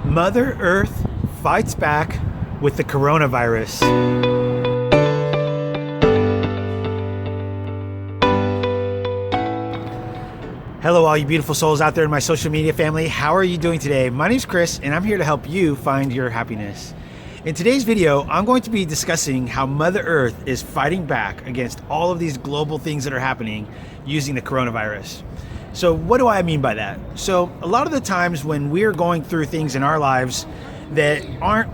Mother Earth fights back with the coronavirus. Hello, all you beautiful souls out there in my social media family. How are you doing today? My name's Chris, and I'm here to help you find your happiness. In today's video, I'm going to be discussing how Mother Earth is fighting back against all of these global things that are happening using the coronavirus. So what do I mean by that? So a lot of the times when we're going through things in our lives that aren't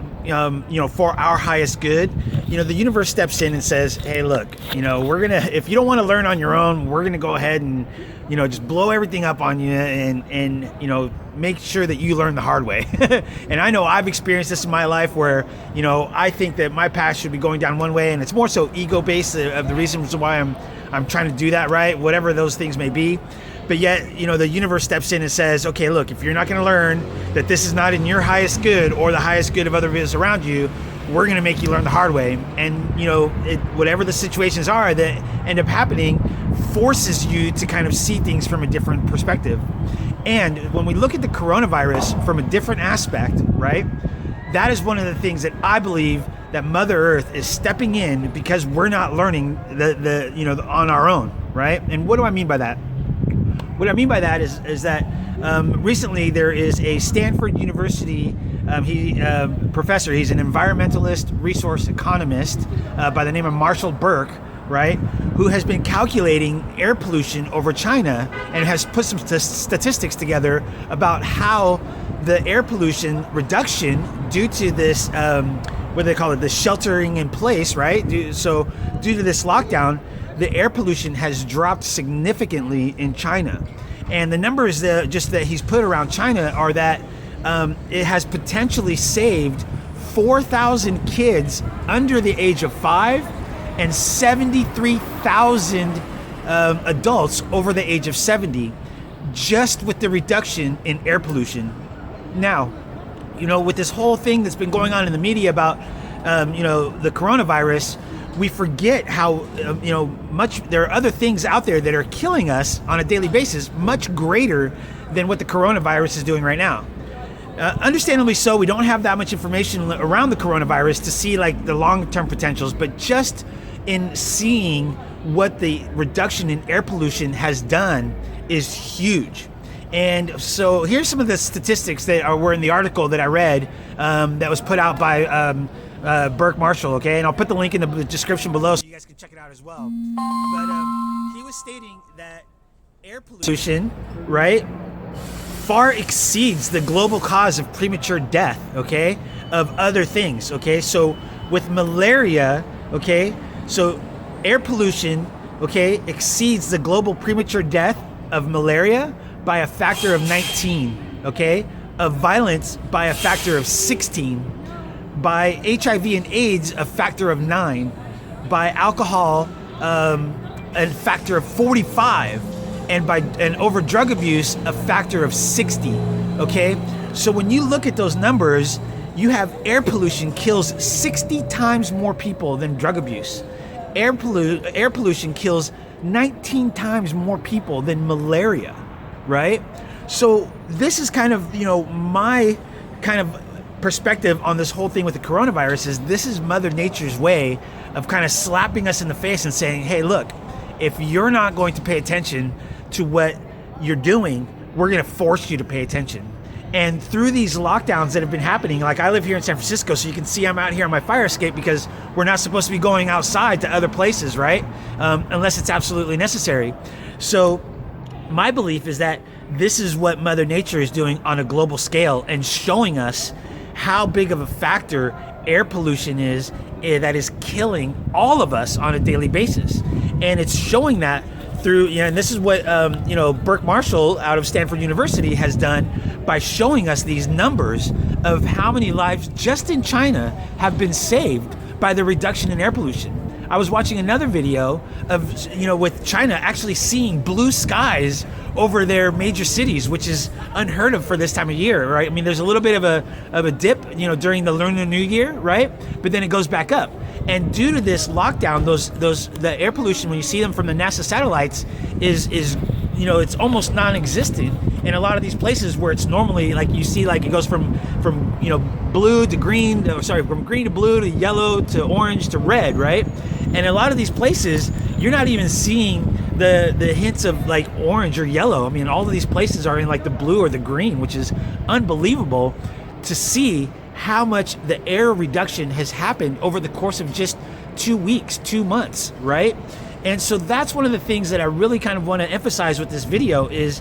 for our highest good, the universe steps in and says, hey, look, if you don't want to learn on your own, we're going to go ahead and, just blow everything up on you and make sure that you learn the hard way. And I know I've experienced this in my life where, I think that my path should be going down one way, and it's more so ego-based of the reasons why I'm trying to do that, right? Whatever those things may be. But yet, the universe steps in and says, okay, look, if you're not going to learn that this is not in your highest good or the highest good of others around you, we're going to make you learn the hard way. And, whatever the situations are that end up happening forces you to kind of see things from a different perspective. And when we look at the coronavirus from a different aspect, right, that is one of the things that I believe that Mother Earth is stepping in because we're not learning on our own, right? And what do I mean by that? What I mean by that is that recently there is a Stanford University professor. He's an environmentalist, resource economist by the name of Marshall Burke, right? Who has been calculating air pollution over China and has put some statistics together about how the air pollution reduction due to this, what do they call it, the sheltering in place, right? So due to this lockdown, the air pollution has dropped significantly in China. And the numbers that he's put around China are that it has potentially saved 4,000 kids under the age of 5 and 73,000 adults over the age of 70 just with the reduction in air pollution. Now, with this whole thing that's been going on in the media about, the coronavirus, we forget how, much there are other things out there that are killing us on a daily basis, much greater than what the coronavirus is doing right now. Understandably so, we don't have that much information around the coronavirus to see like the long-term potentials, but just in seeing what the reduction in air pollution has done is huge. And so here's some of the statistics that were in the article that I read that was put out by Burke Marshall, okay? And I'll put the link in the description below so you guys can check it out as well. But he was stating that air pollution, right, far exceeds the global cause of premature death, okay, of other things, okay? So with malaria, okay, so air pollution, okay, exceeds the global premature death of malaria by a factor of 19, okay, of violence by a factor of 16, by HIV and AIDS a factor of 9, by alcohol a factor of 45, and over drug abuse a factor of 60. Okay, so when you look at those numbers, you have air pollution kills 60 times more people than drug abuse. Air pollution kills 19 times more people than malaria, right? So this is kind of my kind of perspective on this whole thing with the coronavirus. Is this is Mother Nature's way of kind of slapping us in the face and saying, hey, look, if you're not going to pay attention to what you're doing, we're going to force you to pay attention. And through these lockdowns that have been happening, like I live here in San Francisco, so you can see I'm out here on my fire escape because we're not supposed to be going outside to other places, right? Unless it's absolutely necessary. So my belief is that this is what Mother Nature is doing on a global scale and showing us how big of a factor air pollution is that is killing all of us on a daily basis. And it's showing that through, and this is what, Burke Marshall out of Stanford University has done by showing us these numbers of how many lives just in China have been saved by the reduction in air pollution. I was watching another video of, with China actually seeing blue skies over their major cities, which is unheard of for this time of year, right? I mean, there's a little bit of a dip, during the Lunar New Year, right? But then it goes back up. And due to this lockdown, the air pollution, when you see them from the NASA satellites, is it's almost non-existent in a lot of these places where it's normally like you see, like it goes from blue to green, from green to blue to yellow to orange to red, right? And a lot of these places, you're not even seeing the hints of like orange or yellow. I mean, all of these places are in like the blue or the green, which is unbelievable to see how much the air reduction has happened over the course of just 2 weeks, 2 months, right? And so that's one of the things that I really kind of want to emphasize with this video is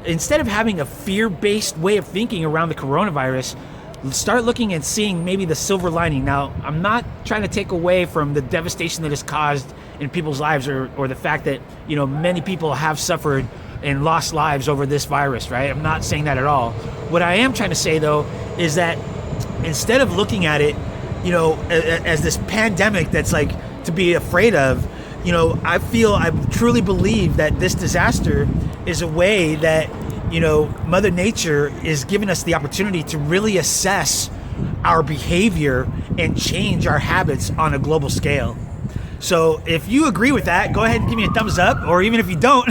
instead of having a fear-based way of thinking around the coronavirus, start looking and seeing maybe the silver lining. Now, I'm not trying to take away from the devastation that is caused in people's lives or the fact that, many people have suffered and lost lives over this virus, right? I'm not saying that at all. What I am trying to say, though, is that instead of looking at it, as this pandemic that's like to be afraid of, I truly believe that this disaster is a way that, Mother Nature is giving us the opportunity to really assess our behavior and change our habits on a global scale. So if you agree with that, go ahead and give me a thumbs up, or even if you don't,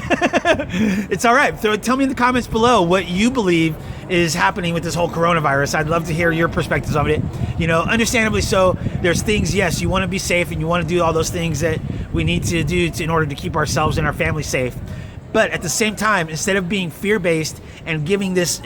it's all right. So tell me in the comments below what you believe is happening with this whole coronavirus. I'd love to hear your perspectives of it. Understandably so, there's things, yes, you want to be safe and you want to do all those things that we need to do in order to keep ourselves and our family safe. But at the same time, instead of being fear-based and giving this,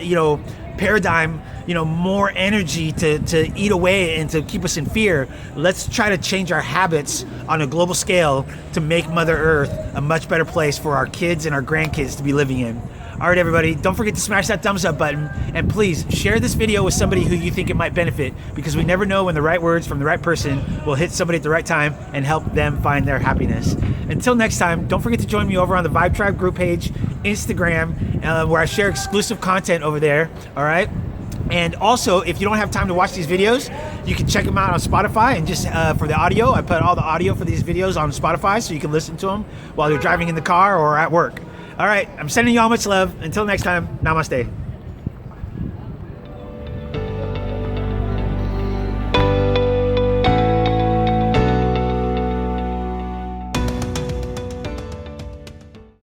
paradigm, more energy to eat away and to keep us in fear, let's try to change our habits on a global scale to make Mother Earth a much better place for our kids and our grandkids to be living in. All right, everybody, don't forget to smash that thumbs up button, and please share this video with somebody who you think it might benefit, because we never know when the right words from the right person will hit somebody at the right time and help them find their happiness. Until next time, don't forget to join me over on the Vibe Tribe group page, Instagram, where I share exclusive content over there, all right? And also, if you don't have time to watch these videos, you can check them out on Spotify, and just for the audio, I put all the audio for these videos on Spotify so you can listen to them while you're driving in the car or at work. All right, I'm sending you all much love. Until next time, namaste.